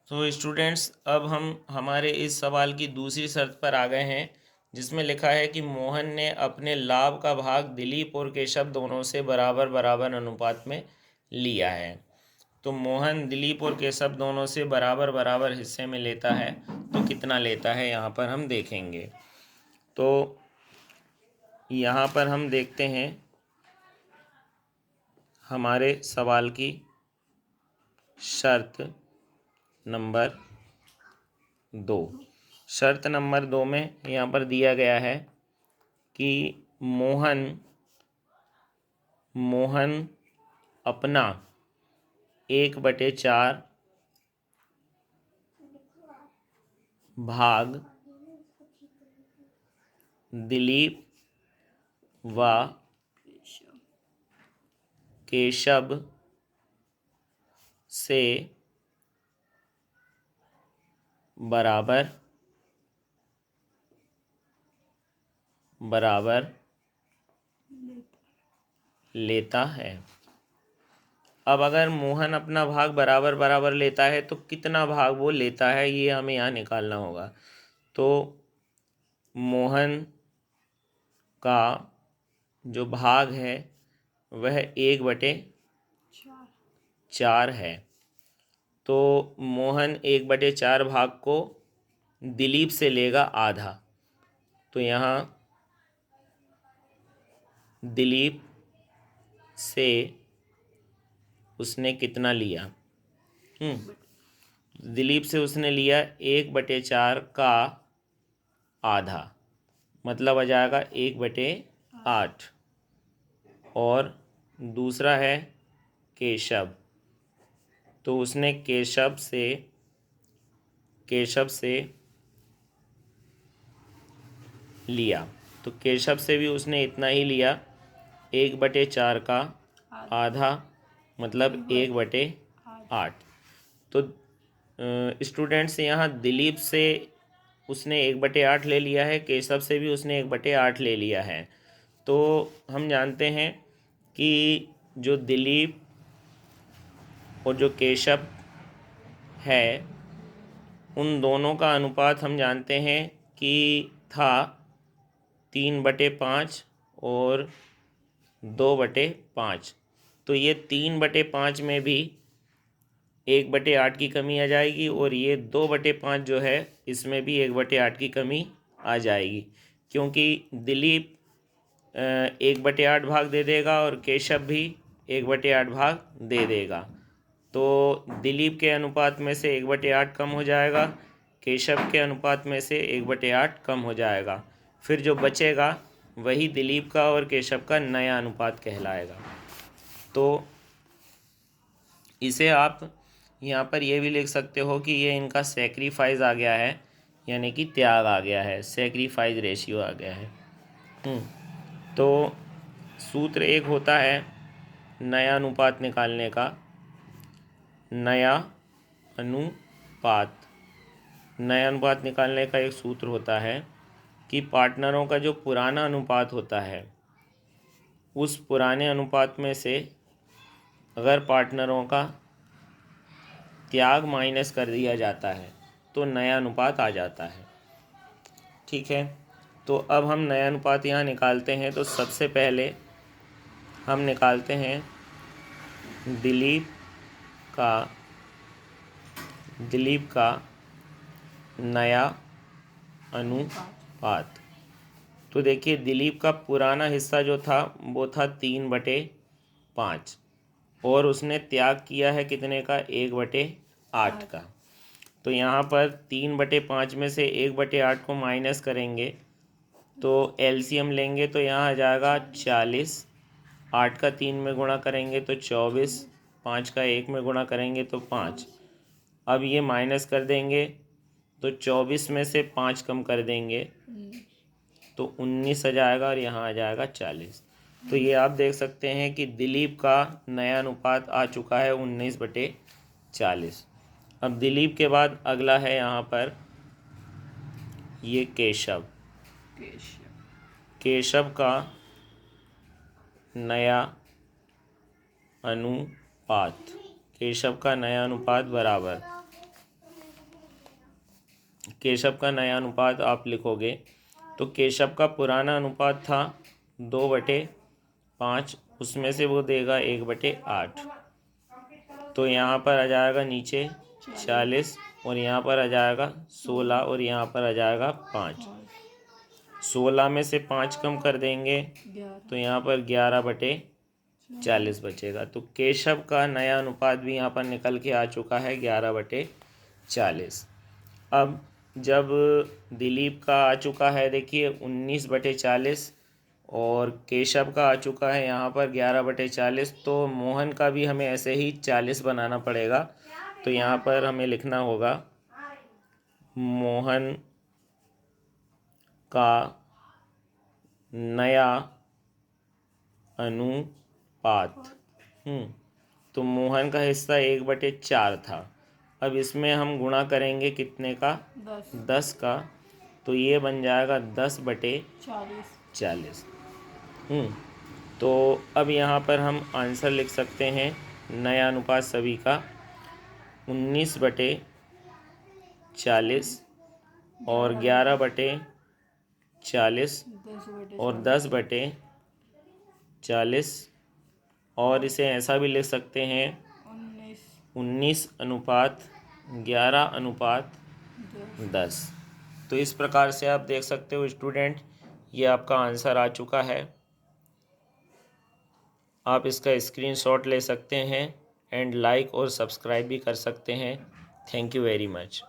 तो स्टूडेंट्स, अब हम हमारे इस सवाल की दूसरी शर्त पर आ गए हैं, जिसमें लिखा है कि मोहन ने अपने लाभ का भाग दिलीप और केशव दोनों से बराबर बराबर अनुपात में लिया है। तो मोहन दिलीप और केशव दोनों से बराबर बराबर हिस्से में लेता है, तो कितना लेता है यहाँ पर हम देखेंगे। तो यहाँ पर हम देखते हैं हमारे सवाल की शर्त नंबर 2। शर्त नंबर 2 में यहाँ पर दिया गया है कि मोहन अपना 1/4 भाग दिलीप व केशव से बराबर बराबर लेता है। अब अगर मोहन अपना भाग बराबर बराबर लेता है तो कितना भाग वो लेता है, ये हमें यहाँ निकालना होगा। तो मोहन का जो भाग है वह 1/4 है। तो मोहन 1/4 भाग को दिलीप से लेगा आधा। तो यहाँ दिलीप से उसने कितना लिया? दिलीप से उसने लिया 1/4 का आधा, मतलब आ जाएगा 1/8। और दूसरा है केशव, तो उसने केशव से लिया, तो केशव से भी उसने इतना ही लिया, 1/4 का आधा, मतलब 1/8। तो स्टूडेंट्स, यहाँ दिलीप से उसने 1/8 ले लिया है, केशव से भी उसने 1/8 ले लिया है। तो हम जानते हैं कि जो दिलीप और जो केशव है उन दोनों का अनुपात हम जानते हैं कि था 3/5 और 2/5। तो ये 3/5 में भी 1/8 की कमी आ जाएगी, और ये 2/5 जो है इसमें भी 1/8 की कमी आ जाएगी, क्योंकि दिलीप 1/8 भाग दे देगा और केशव भी 1/8 भाग दे देगा। तो दिलीप के अनुपात में से 1/8 कम हो जाएगा, केशव के अनुपात में से 1/8 कम हो जाएगा। फिर जो बचेगा वही दिलीप का और केशव का नया अनुपात कहलाएगा। तो इसे आप यहाँ पर ये भी लिख सकते हो कि ये इनका सेक्रीफाइस आ गया है, यानी कि त्याग आ गया है, सेक्रीफाइस रेशियो आ गया है। तो सूत्र एक होता है नया अनुपात निकालने का। नया अनुपात निकालने का एक सूत्र होता है कि पार्टनरों का जो पुराना अनुपात होता है उस पुराने अनुपात में से अगर पार्टनरों का त्याग माइनस कर दिया जाता है तो नया अनुपात आ जाता है। ठीक है, तो अब हम नया अनुपात यहाँ निकालते हैं। तो सबसे पहले हम निकालते हैं दिलीप का नया अनुपात। तो देखिए, दिलीप का पुराना हिस्सा जो था वो था 3/5, और उसने त्याग किया है कितने का? 1/8 का। तो यहाँ पर 3/5 में से 1/8 को माइनस करेंगे तो एलसीएम लेंगे, तो यहाँ आ जाएगा 40। 8 का 3 में गुणा करेंगे तो 24, 5 का 1 में गुणा करेंगे तो 5। अब ये माइनस कर देंगे तो 24 में से 5 कम कर देंगे तो 19 आ जाएगा, और यहाँ आ जाएगा 40। तो ये आप देख सकते हैं कि दिलीप का नया अनुपात आ चुका है 19/40। अब दिलीप के बाद अगला है यहाँ पर ये केशव का नया अनुपात। केशव का नया अनुपात बराबर केशव का नया अनुपात आप लिखोगे तो केशव का पुराना अनुपात था 2/5, उसमें से वो देगा 1/8। तो यहाँ पर आ जाएगा नीचे 40 और यहाँ पर आ जाएगा 16 और यहाँ पर आ जाएगा 5। 16 में से 5 कम कर देंगे तो यहाँ पर 11/40 बचेगा। तो केशव का नया अनुपात भी यहाँ पर निकल के आ चुका है 11/40। अब जब दिलीप का आ चुका है देखिए 19/40 और केशव का आ चुका है यहाँ पर 11/40, तो मोहन का भी हमें ऐसे ही 40 बनाना पड़ेगा। तो यहाँ पर हमें लिखना होगा मोहन का नया अनुपात। तो मोहन का हिस्सा 1/4 था। अब इसमें हम गुणा करेंगे कितने का? 10 का। तो ये बन जाएगा 10/40। तो अब यहाँ पर हम आंसर लिख सकते हैं नया अनुपात सभी का 19/40 और 11/40 और 10/40 और इसे ऐसा भी लिख सकते हैं 19:11:10। तो इस प्रकार से आप देख सकते हो स्टूडेंट, ये आपका आंसर आ चुका है। आप इसका स्क्रीनशॉट ले सकते हैं एंड लाइक और सब्सक्राइब भी कर सकते हैं। Thank you very much.